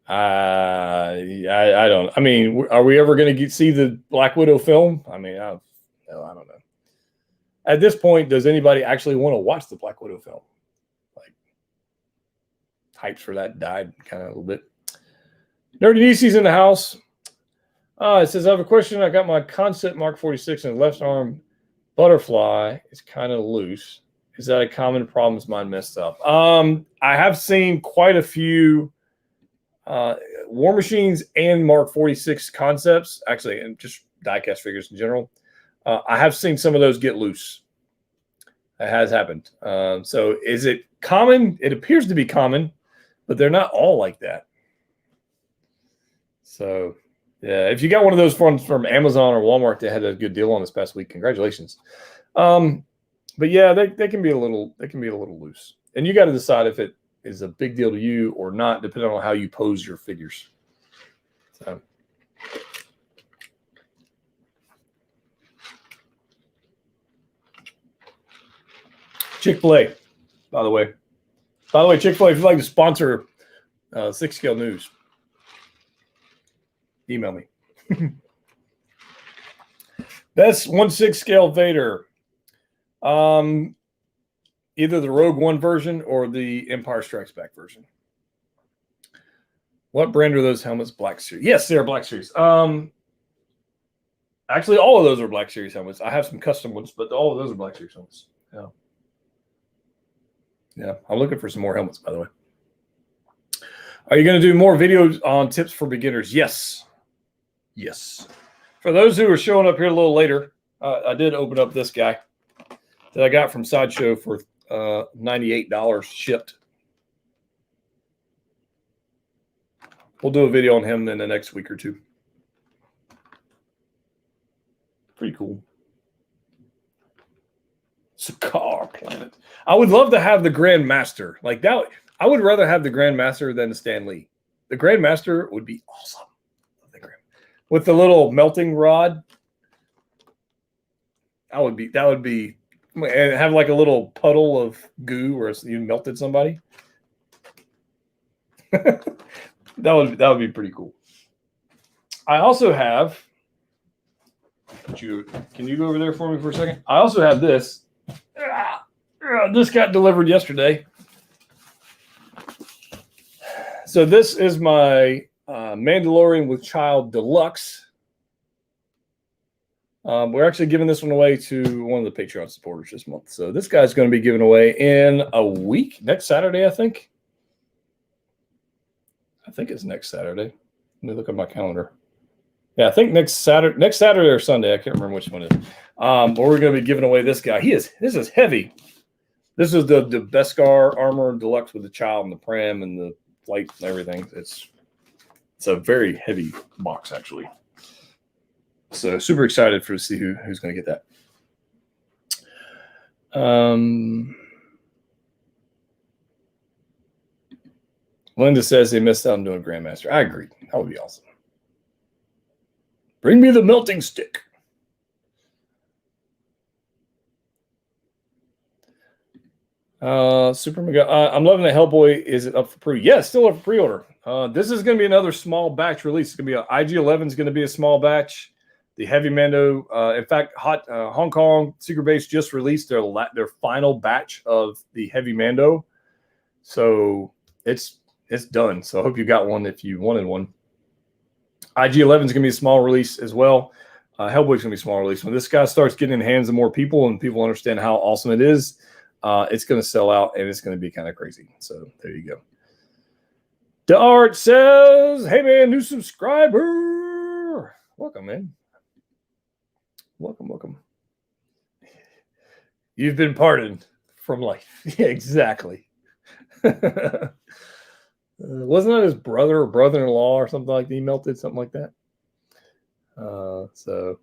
Speaker 1: I don't. I mean, are we ever going to see the Black Widow film? I mean, I don't know. At this point, does anybody actually want to watch the Black Widow film? Like, hypes for that died kind of a little bit. Nerdy DC's in the house. It says, I have a question. I got my concept Mark 46 and the left arm butterfly is kind of loose. Is that a common problem? Is mine messed up? I have seen quite a few War Machines and Mark 46 concepts, actually, and just diecast figures in general. I have seen some of those get loose. It has happened. So is it common? It appears to be common, but they're not all like that. So, yeah, if you got one of those from Amazon or Walmart that had a good deal on this past week, congratulations. But yeah, they can be a little loose, and you got to decide if it is a big deal to you or not, depending on how you pose your figures. So. Chick-fil-A, by the way. Chick-fil-A, if you'd like to sponsor 6 Scale News, email me. That's 1/6 scale Vader. Either the Rogue One version or the Empire Strikes Back version. What brand are those helmets? Black Series. Yes, they are Black Series. Actually, all of those are Black Series helmets. I have some custom ones, but all of those are Black Series helmets. Yeah, I'm looking for some more helmets, by the way. Are you going to do more videos on tips for beginners? Yes. Yes. For those who are showing up here a little later, I did open up this guy that I got from Sideshow for $98 shipped. We'll do a video on him in the next week or two. Pretty cool. Cigar Planet. I would love to have the Grandmaster. Like that. I would rather have the Grandmaster than the Stan Lee. The Grandmaster would be awesome. With the little melting rod. That would be, and have like a little puddle of goo where you melted somebody. that would be pretty cool. I also have. Can you go over there for me for a second? I also have this. This got delivered yesterday. So this is my Mandalorian with Child Deluxe. We're actually giving this one away to one of the Patreon supporters this month. So this guy's going to be given away in a week, next Saturday, I think. I think it's next Saturday. Let me look at my calendar. Yeah, I think next Saturday or Sunday. I can't remember which one it is. But we're going to be giving away this guy. This is heavy. This is the Beskar Armor Deluxe with the child and the pram and the light and everything. It's a very heavy box, actually. So super excited to see who's going to get that. Linda says they missed out on doing Grandmaster. I agree. That would be awesome. Bring me the melting stick. Super Mega. I'm loving that Hellboy. Is it up for pre? Yeah, it's still up for pre-order. This is going to be another small batch release. It's going to be IG-11 is going to be a small batch. The Heavy Mando. In fact, Hong Kong Secret Base just released their final batch of the Heavy Mando. So it's done. So I hope you got one if you wanted one. IG-11 is going to be a small release as well. Hellboy's going to be a small release. When this guy starts getting in the hands of more people and people understand how awesome it is, it's going to sell out and it's going to be kind of crazy. So there you go. Dart says, hey, man, new subscriber. Welcome, man. Welcome. You've been pardoned from life. Yeah, exactly. Wasn't that his brother or brother-in-law or something like that? He melted something like that. So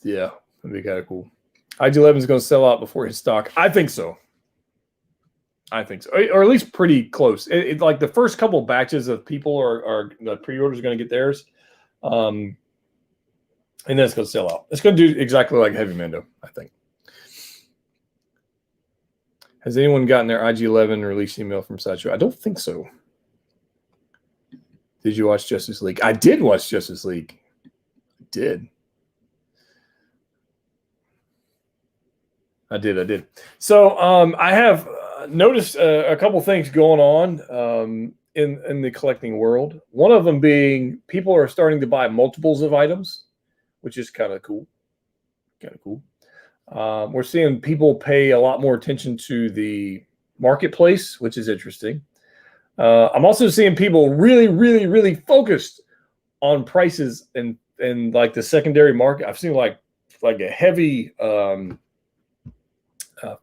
Speaker 1: yeah, that'd be kind of cool. IG-11 is going to sell out before his stock. I think so. Or at least pretty close. Like the first couple batches of people are the pre-orders are going to get theirs. And then it's going to sell out. It's going to do exactly like Heavy Mando, I think. Has anyone gotten their IG-11 release email from Sideshow? I don't think so. Did you watch Justice League? I did watch Justice League. I did. So I have noticed a couple things going on in the collecting world. One of them being people are starting to buy multiples of items, which is kind of cool. We're seeing people pay a lot more attention to the marketplace, which is interesting. I'm also seeing people really focused on prices and like the secondary market. I've seen like a heavy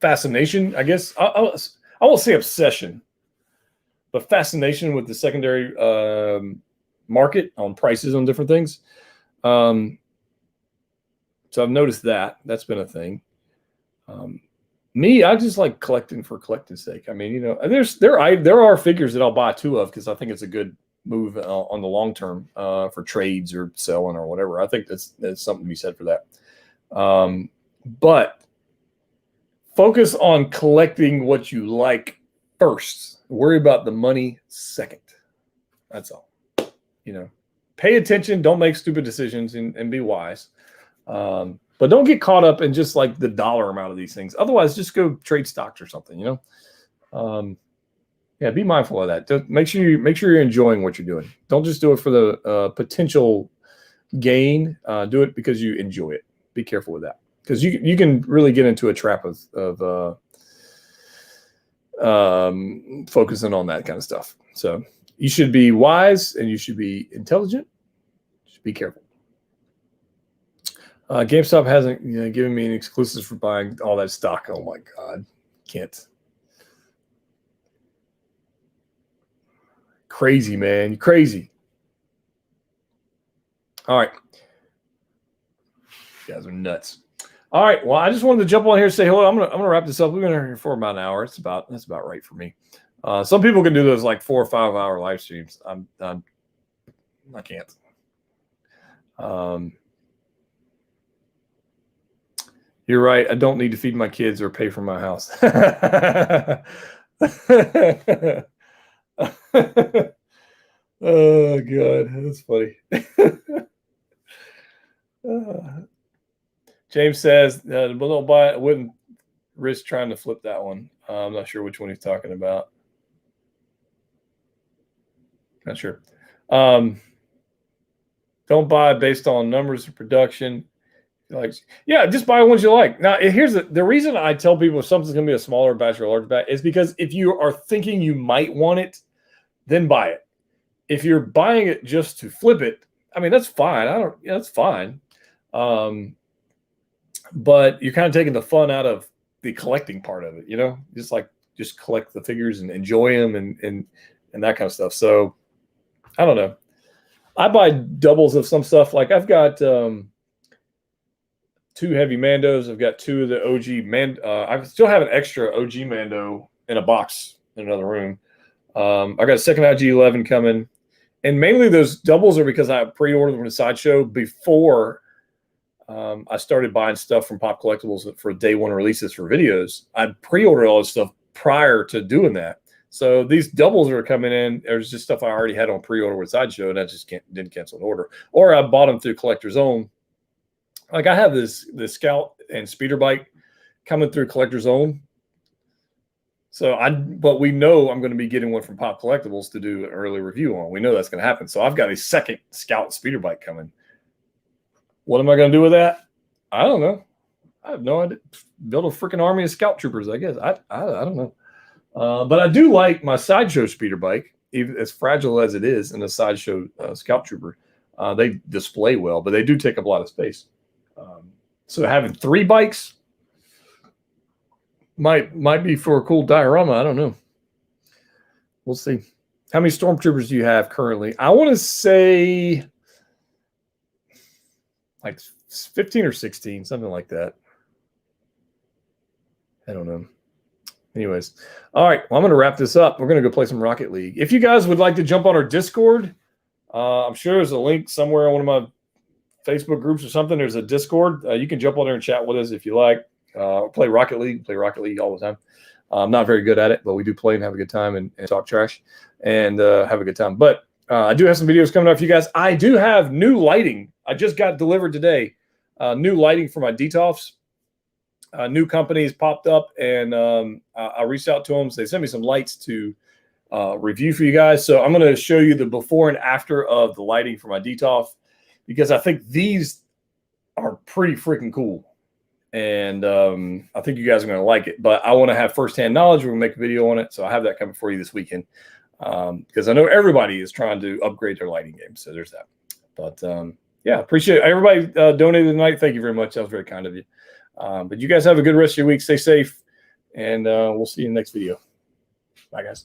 Speaker 1: fascination, I guess. I won't say obsession, but fascination with the secondary market on prices on different things. So I've noticed that. That's been a thing. Me, I just like collecting for collecting's sake. I mean, you know, there are figures that I'll buy two of because I think it's a good move on the long term for trades or selling or whatever. I think that's something to be said for that. But focus on collecting what you like first. Worry about the money second. That's all. You know, pay attention. Don't make stupid decisions and be wise. But don't get caught up in just like the dollar amount of these things. Otherwise, just go trade stocks or something, you know? Yeah, be mindful of that. Make sure you're enjoying what you're doing. Don't just do it for the potential gain. Do it because you enjoy it. Be careful with that. because you can really get into a trap of focusing on that kind of stuff. So you should be wise and you should be intelligent. Just be careful. GameStop hasn't given me an exclusive for buying all that stock. Oh my God, can't. Crazy, man, crazy. All right, you guys are nuts. All right, well, I just wanted to jump on here and say hello. I'm gonna wrap this up. We've been here for about an hour. That's about right for me. Some people can do those like 4 or 5 hour live streams. I can't. You're right. I don't need to feed my kids or pay for my house. Oh God, that's funny. James says, "But don't buy it. I wouldn't risk trying to flip that one." I'm not sure which one he's talking about. Not sure. Don't buy based on numbers of production. Like, yeah, just buy ones you like. Now, here's the reason I tell people if something's going to be a smaller batch or a large batch is because if you are thinking you might want it, then buy it. If you're buying it just to flip it, I mean, that's fine. That's fine. But you're kind of taking the fun out of the collecting part of it, just collect the figures and enjoy them and that kind of stuff. So I don't know. I buy doubles of some stuff. Like I've got 2 heavy Mandos. I've got 2 of the OG I still have an extra OG Mando in a box in another room. I got a second IG-11 coming. And mainly those doubles are because I pre-ordered them from the Sideshow before I started buying stuff from Pop Collectibles for day one releases for videos. I pre-ordered all this stuff prior to doing that. So these doubles are coming in. There's just stuff I already had on pre-order with Sideshow, and I just didn't cancel an order. Or I bought them through Collector's Own. Like I have this Scout and Speeder bike coming through Collector's Own. But we know I'm going to be getting one from Pop Collectibles to do an early review on. We know that's going to happen. So I've got a second Scout Speeder bike coming. What am I going to do with that? I don't know. I have no idea. Build a freaking army of Scout Troopers, I guess. I don't know. But I do like my Sideshow Speeder bike, even as fragile as it is, and the Sideshow Scout Trooper. They display well, but they do take up a lot of space. So having 3 bikes might be for a cool diorama. I don't know. We'll see. How many Stormtroopers do you have currently? I want to say like 15 or 16, something like that. I don't know. Anyways. All right. Well, I'm going to wrap this up. We're going to go play some Rocket League. If you guys would like to jump on our Discord, I'm sure there's a link somewhere on one of my Facebook groups or something. There's a Discord. You can jump on there and chat with us if you like. Play Rocket League all the time. I'm not very good at it, but we do play and have a good time and talk trash and have a good time. But I do have some videos coming up for you guys. I do have new lighting. I just got delivered today. New lighting for my DTOFs. New companies popped up, and I reached out to them. So they sent me some lights to review for you guys. So I'm going to show you the before and after of the lighting for my DTOF, because I think these are pretty freaking cool. And I think you guys are going to like it. But I want to have firsthand knowledge. We're going to make a video on it. So I have that coming for you this weekend, because I know everybody is trying to upgrade their lighting game. So there's that. But yeah, appreciate everybody donated tonight. Thank you very much. That was very kind of you. But you guys have a good rest of your week. Stay safe. And we'll see you in the next video. Bye, guys.